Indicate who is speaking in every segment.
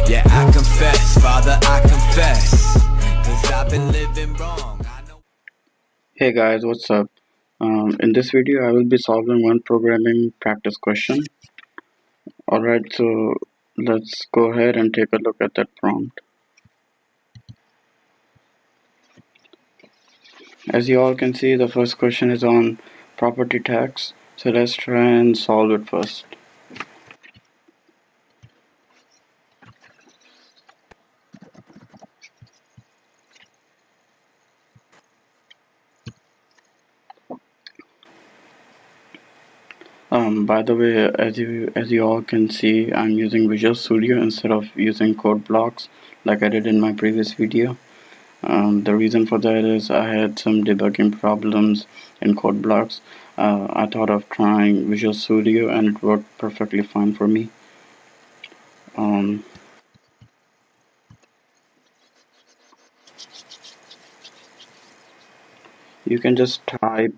Speaker 1: Yeah, I confess, Father, I confess, 'cause I've been living wrong. I know.
Speaker 2: Hey guys, what's up? In this video, I will be solving one programming practice question. Alright, so let's go ahead and take a look at that prompt. As you all can see, the first question is on property tax. So let's try and solve it first. By the way, as you all can see, I'm using Visual Studio instead of using code blocks like I did in my previous video. The reason for that is I had some debugging problems in code blocks. I thought of trying Visual Studio and it worked perfectly fine for me. Um, you can just type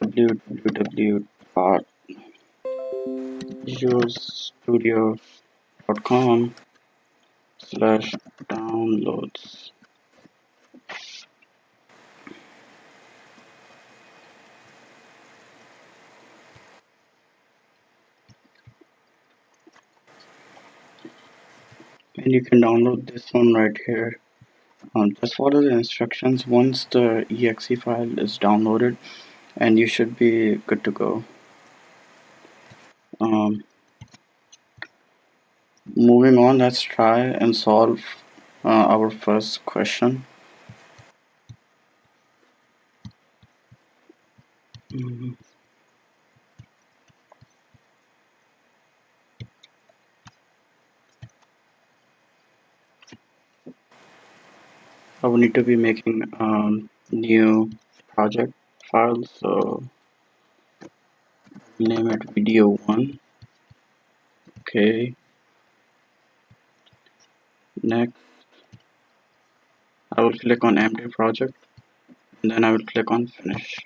Speaker 2: www.visualstudio.com/downloads. And you can download this one right here. Just follow the instructions once the exe file is downloaded and you should be good to go. Um, Moving on, let's try and solve our first question. Mhm. I will need to be making new project file, so name it video 1. Okay, next I will click on empty project and then I will click on finish.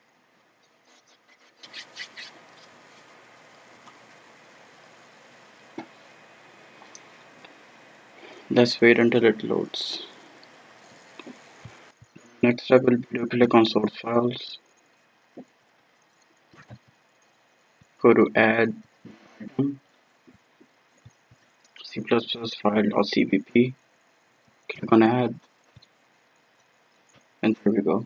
Speaker 2: Let's wait until it loads. Next step will be to click on source files, go to add C++ file or cpp, click on add, and there we go.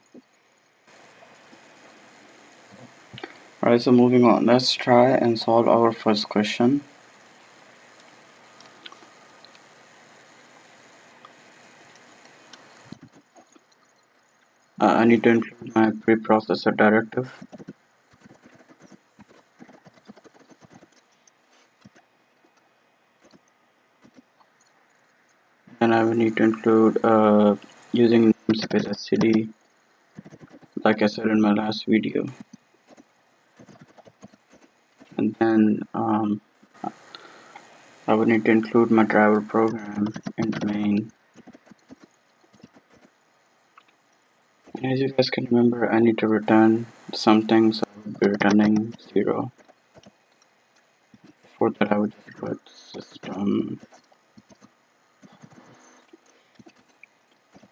Speaker 2: Alright, so moving on, let's try and solve our first question. I need to include my preprocessor directive. And I will need to include using namespace std, like I said in my last video. And then I would need to include my driver program in the main. And as you guys can remember, I need to return something, so I would be returning 0. For that, I would just put system.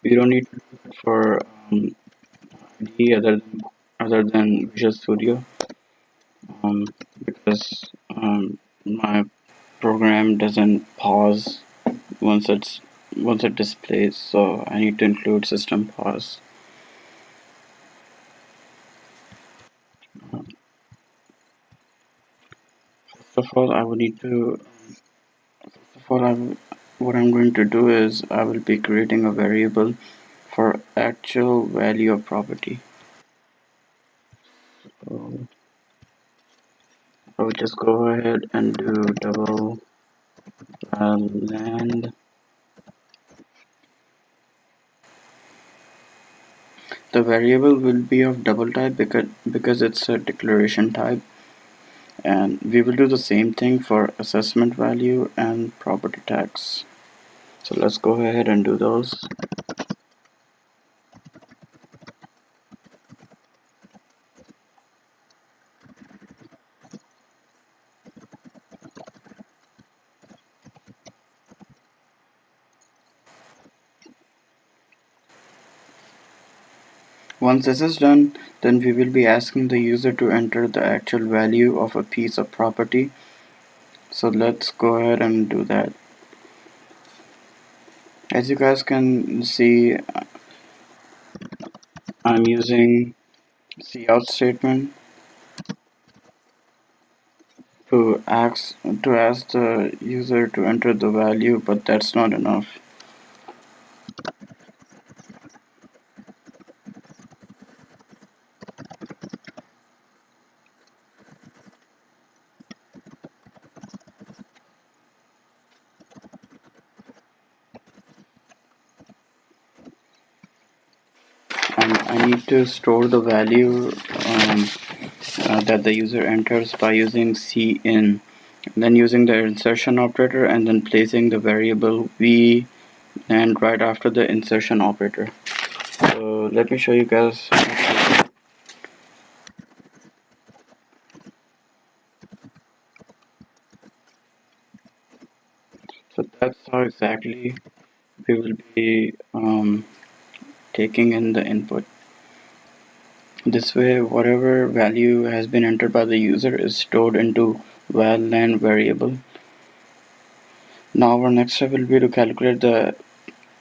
Speaker 2: We don't need to do it for IDE other than Visual Studio, because my program doesn't pause once it displays, so I need to include system pause. First of all, I would need to. First of all, what I'm going to do is I will be creating a variable for actual value of property. So I will just go ahead and do double land. The variable will be of double type because it's a declaration type, and we will do the same thing for assessment value and property tax. So let's go ahead and do those. Once this is done, then we will be asking the user to enter the actual value of a piece of property. So let's go ahead and do that. As you guys can see, I'm using cout statement to ask the user to enter the value, but that's not enough. And I need to store the value that the user enters by using cin, then using the insertion operator, and then placing the variable v and right after the insertion operator. So let me show you guys. So that's how exactly we will be taking in the input. This way, whatever value has been entered by the user is stored into val_len variable. Now our next step will be to calculate the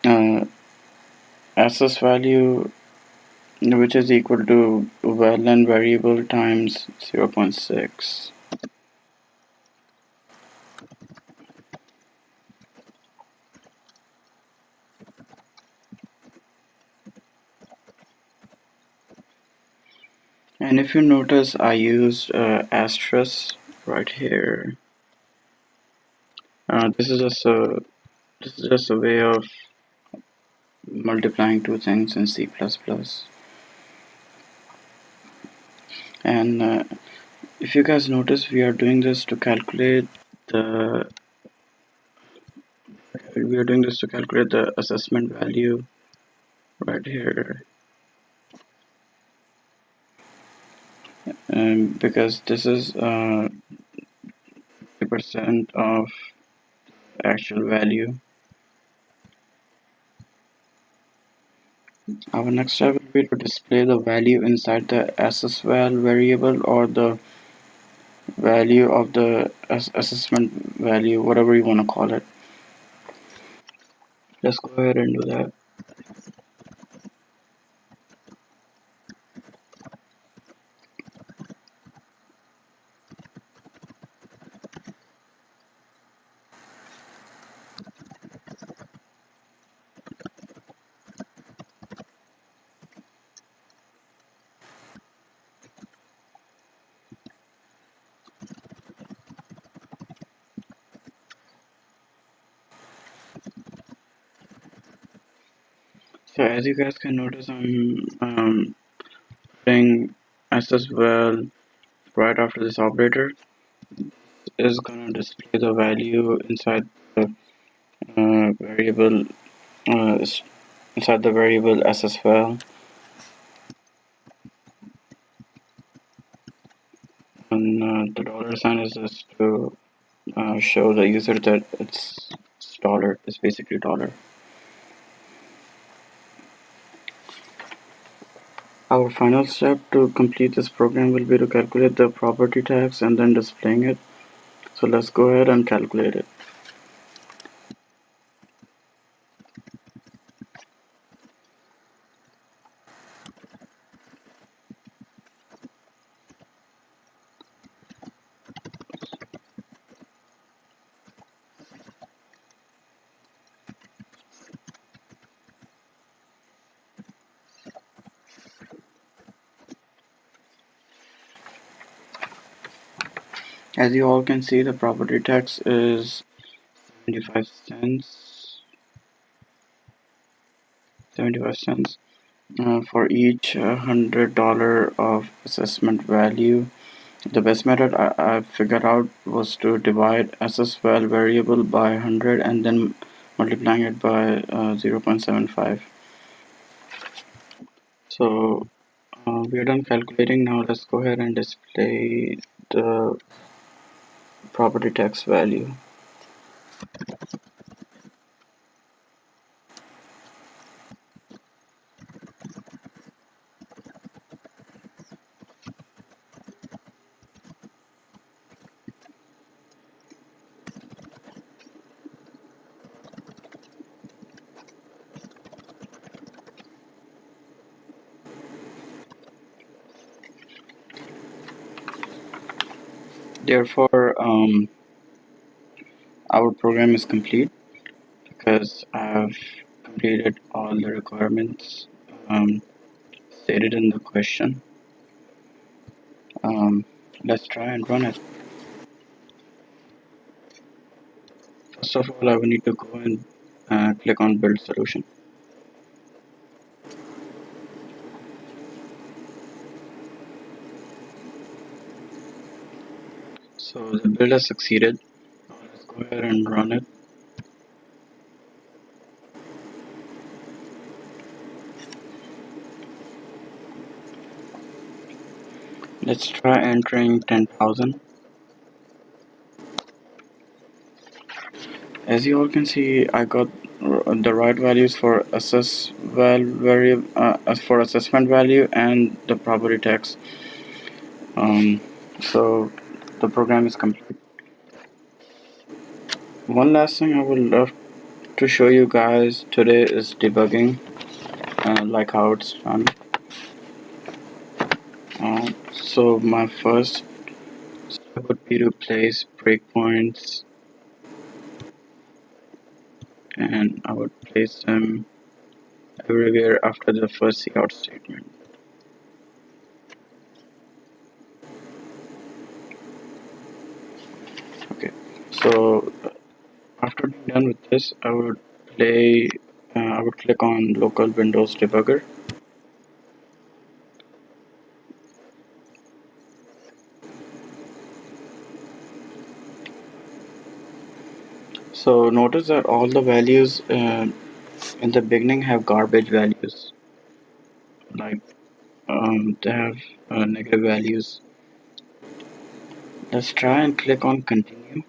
Speaker 2: uh, access value, which is equal to val_len variable times 0.6. And if you notice, I used asterisk right here. This is just a way of multiplying two things in C++. And if you guys notice, we are doing this to calculate the assessment value right here, because this is 50% of actual value. Our next step will be to display the value inside the assessval variable, or the value of the assessment value, whatever you want to call it. Let's go ahead and do that. So as you guys can notice, I'm putting assessval right after this operator. Is gonna display the value inside the variable uh, inside the variable assessval, and the dollar sign is just to show the user that it's dollar. It's basically dollar. Our final step to complete this program will be to calculate the property tax and then displaying it. So let's go ahead and calculate it. As you all can see, the property tax is 75 cents. 75 cents for each $100 of assessment value. The best method I figured out was to divide assessval variable by 100 and then multiplying it by 0.75. So we are done calculating. Now let's go ahead and display the property tax value. Therefore, our program is complete because I have completed all the requirements stated in the question. Um, let's try and run it. First of all, I will need to go and click on build solution. So the build has succeeded. Now let's go ahead and run it. Let's try entering 10,000. As you all can see, I got the right values for as for assessment value and the property tax. So the program is complete. One last thing I would love to show you guys today is debugging, like how it's done. So my first step would be to place breakpoints, and I would place them everywhere after the first cout statement. Okay, so after being done with this, I would click on local Windows debugger. So notice that all the values in the beginning have garbage values, like they have negative values. Let's try and click on continue.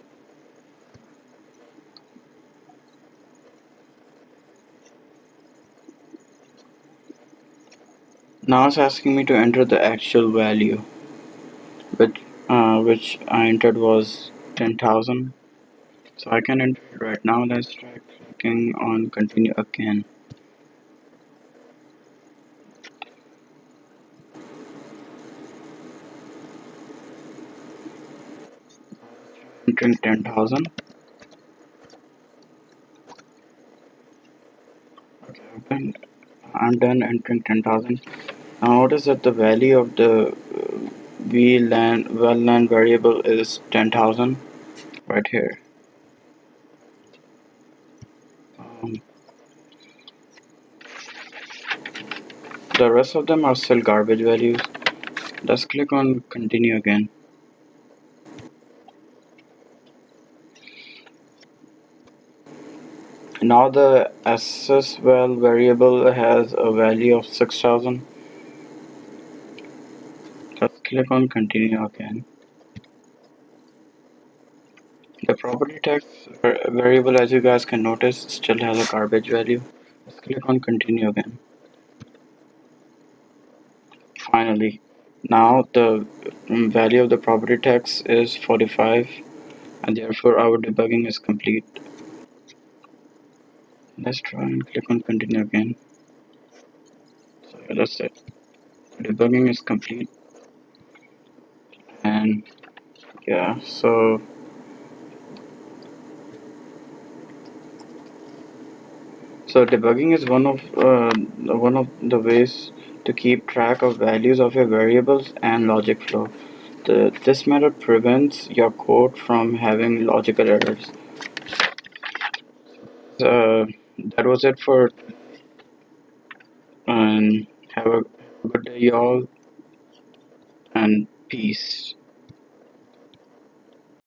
Speaker 2: Now it's asking me to enter the actual value, which I entered was 10,000. So I can enter it right now. Let's try clicking on continue again. Entering 10,000. Okay, I'm done entering 10,000. Now notice that the value of the well land variable is 10,000 right here. Um, the rest of them are still garbage values. Let's click on continue again. Now the assess well variable has a value of 6,000. Let's click on continue again. The property tax variable, as you guys can notice, still has a garbage value. Let's click on continue again. Finally, now the value of the property tax is 45, and therefore our debugging is complete. Let's try and click on continue again. So yeah, that's it. Debugging is complete, and yeah, so debugging is one of the ways to keep track of values of your variables and logic flow. This method prevents your code from having logical errors. Uh, that was it for, and have a good day, y'all, and peace.